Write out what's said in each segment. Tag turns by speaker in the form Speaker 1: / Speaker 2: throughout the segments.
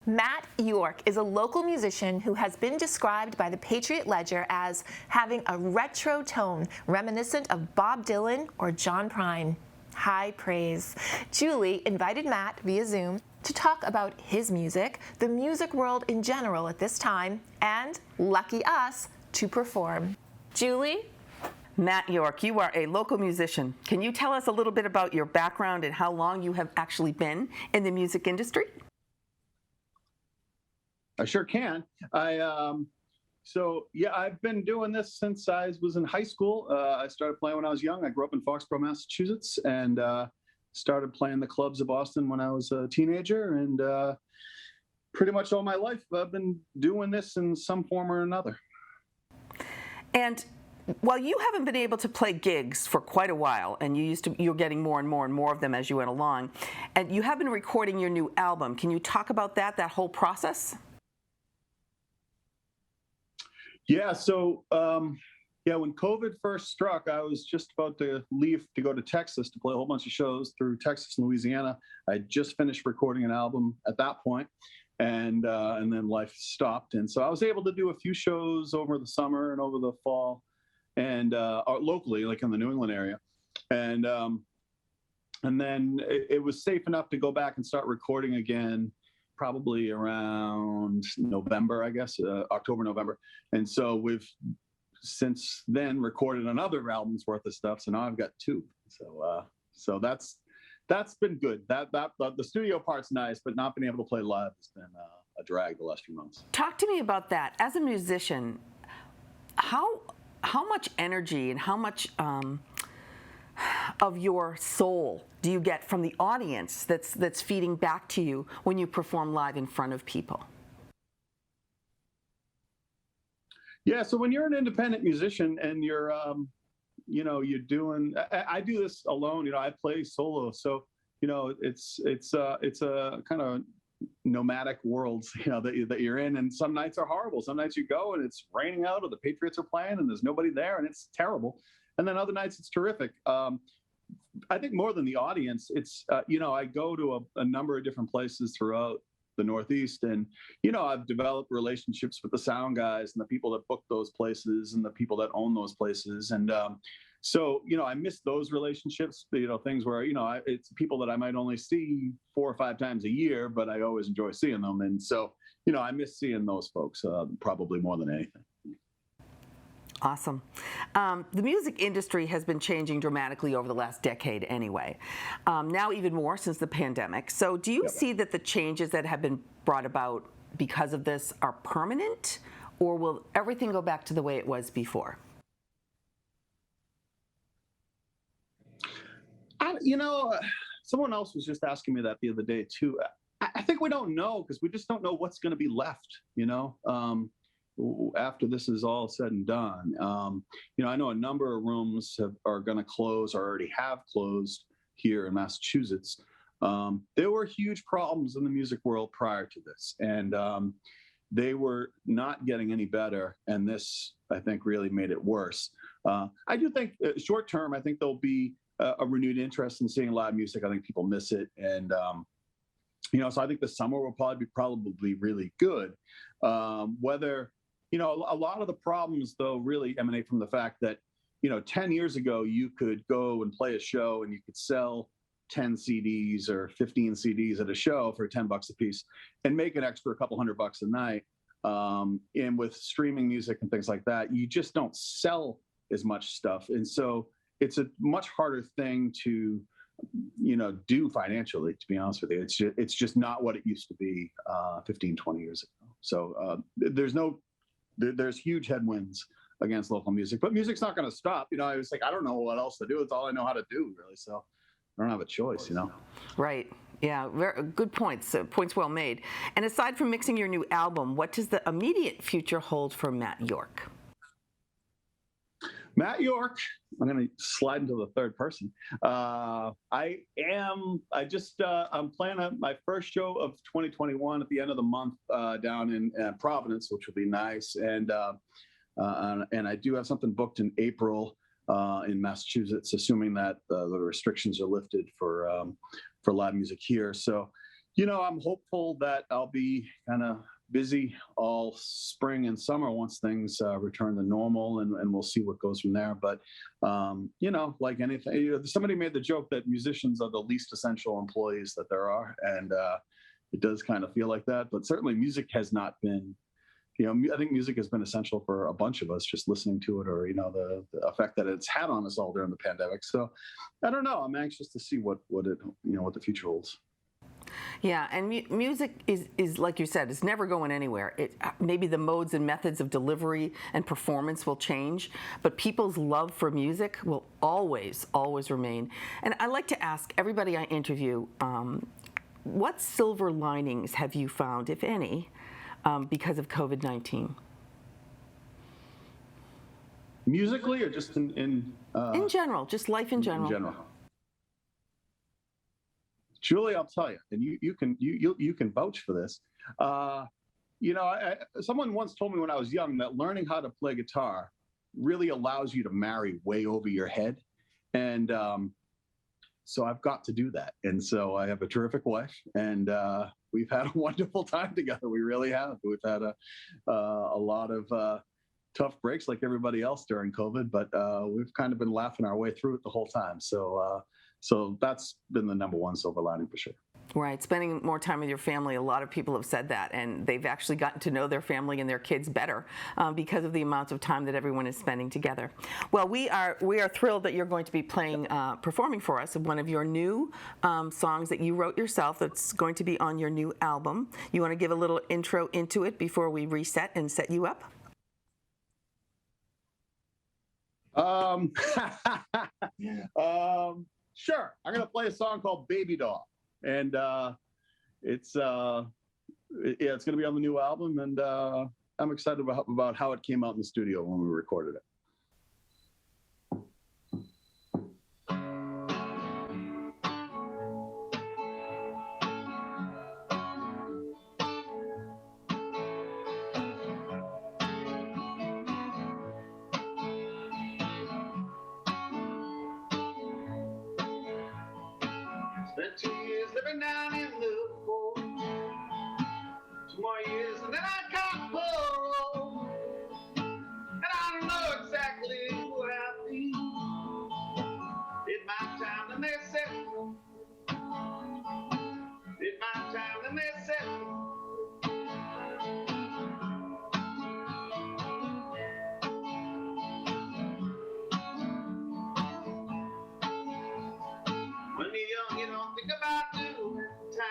Speaker 1: Matt York is a local musician who has been described by the Patriot Ledger as having a retro tone reminiscent of Bob Dylan or John Prine. High praise. Julie invited Matt via Zoom to talk about his music, the music world in general at this time, and, lucky us, to perform. Julie?
Speaker 2: Matt York, you are a local musician. Can you tell us a little bit about your background and how long you have actually been in the music industry?
Speaker 3: I sure can. I've been doing this since I was in high school. I started playing when I was young. I grew up in Foxborough, Massachusetts, and started playing the clubs of Boston when I was a teenager. And pretty much all my life, I've been doing this in some form or another.
Speaker 2: And while you haven't been able to play gigs for quite a while, and you're getting more and more of them as you went along, and you have been recording your new album. Can you talk about that whole process?
Speaker 3: Yeah, when COVID first struck, I was just about to leave to go to Texas to play a whole bunch of shows through Texas and Louisiana. I had just finished recording an album at that point, and then life stopped. And so I was able to do a few shows over the summer and over the fall, and locally, like in the New England area. And then it was safe enough to go back and start recording again, probably around November, I guess, October, November. And so we've since then recorded another album's worth of stuff. So now I've got two. So that's been good. The studio part's nice, but not being able to play live has been a drag the last few months.
Speaker 2: Talk to me about that. As a musician, how much energy and how much of your soul do you get from the audience that's feeding back to you when you perform live in front of people?
Speaker 3: Yeah, so when you're an independent musician and you're doing, I do this alone. I play solo, so it's a kind of nomadic world, that you're in. And some nights are horrible. Some nights you go and it's raining out, or the Patriots are playing and there's nobody there, and it's terrible. And then other nights it's terrific. I think more than the audience, it's, I go to a number of different places throughout the Northeast, and, I've developed relationships with the sound guys and the people that book those places and the people that own those places. And so, I miss those relationships, things where, it's people that I might only see 4 or 5 times a year, but I always enjoy seeing them. And so, I miss seeing those folks probably more than anything.
Speaker 2: Awesome. The music industry has been changing dramatically over the last decade anyway, now even more since the pandemic. So do you see that the changes that have been brought about because of this are permanent, or will everything go back to the way it was before?
Speaker 3: Someone else was just asking me that the other day too. I think we don't know, because we just don't know what's going to be left, after this is all said and done. I know a number of rooms are going to close or already have closed here in Massachusetts. There were huge problems in the music world prior to this, and they were not getting any better. And this, I think, really made it worse. I do think short term, I think there'll be a renewed interest in seeing live music. I think people miss it. And, so I think the summer will probably be really good. Whether, a lot of the problems, though, really emanate from the fact that, 10 years ago, you could go and play a show and you could sell 10 CDs or 15 CDs at a show for $10 a piece and make an extra couple $100 a night. And with streaming music and things like that, you just don't sell as much stuff. And so it's a much harder thing to, do financially, to be honest with you. It's just not what it used to be 15, 20 years ago. So there's huge headwinds against local music, but music's not going to stop. I was like, I don't know what else to do. It's all I know how to do, really. So I don't have a choice,
Speaker 2: Right. Yeah. Very good points. Points well made. And aside from mixing your new album, what does the immediate future hold for Matt York?
Speaker 3: Matt York, I'm going to slide into the third person. I'm planning my first show of 2021 at the end of the month down in Providence, which will be nice. And I do have something booked in April in Massachusetts, assuming that the restrictions are lifted for live music here. So, I'm hopeful that I'll be kind of busy all spring and summer once things return to normal, and we'll see what goes from there. But, like anything, somebody made the joke that musicians are the least essential employees that there are. And it does kind of feel like that. But certainly music has not been, I think music has been essential for a bunch of us just listening to it, or, the effect that it's had on us all during the pandemic. So I don't know. I'm anxious to see what the future holds.
Speaker 2: Yeah, and music is like you said, it's never going anywhere. Maybe the modes and methods of delivery and performance will change, but people's love for music will always, always remain. And I like to ask everybody I interview, what silver linings have you found, if any, because of COVID-19?
Speaker 3: Musically, or just in
Speaker 2: general, just life in general.
Speaker 3: In general. Julie, I'll tell you, and you can vouch for this. Someone once told me when I was young that learning how to play guitar really allows you to marry way over your head, and so I've got to do that. And so I have a terrific wife, and we've had a wonderful time together. We really have. We've had a lot of tough breaks like everybody else during COVID, but we've kind of been laughing our way through it the whole time. So that's been the number one silver lining for sure.
Speaker 2: Right, spending more time with your family. A lot of people have said that, and they've actually gotten to know their family and their kids better because of the amount of time that everyone is spending together. Well, we are thrilled that you're going to be performing for us one of your new songs that you wrote yourself. That's going to be on your new album. You want to give a little intro into it before we reset and set you up?
Speaker 3: Sure. I'm going to play a song called Baby Doll. And it's going to be on the new album. And I'm excited about how it came out in the studio when we recorded it. Spent 2 years living down in Liverpool. 2 more years and then I got parole. And I don't know exactly what I feel. It's my time and they said, it's my time and they said. When you're young, you don't think about doing time.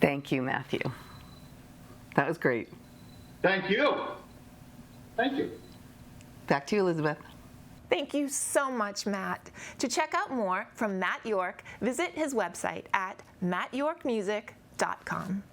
Speaker 2: Thank you, Matthew. That was great.
Speaker 4: Thank you. Thank you.
Speaker 2: Back to you, Elizabeth.
Speaker 1: Thank you so much, Matt. To check out more from Matt York, visit his website at mattyorkmusic.com.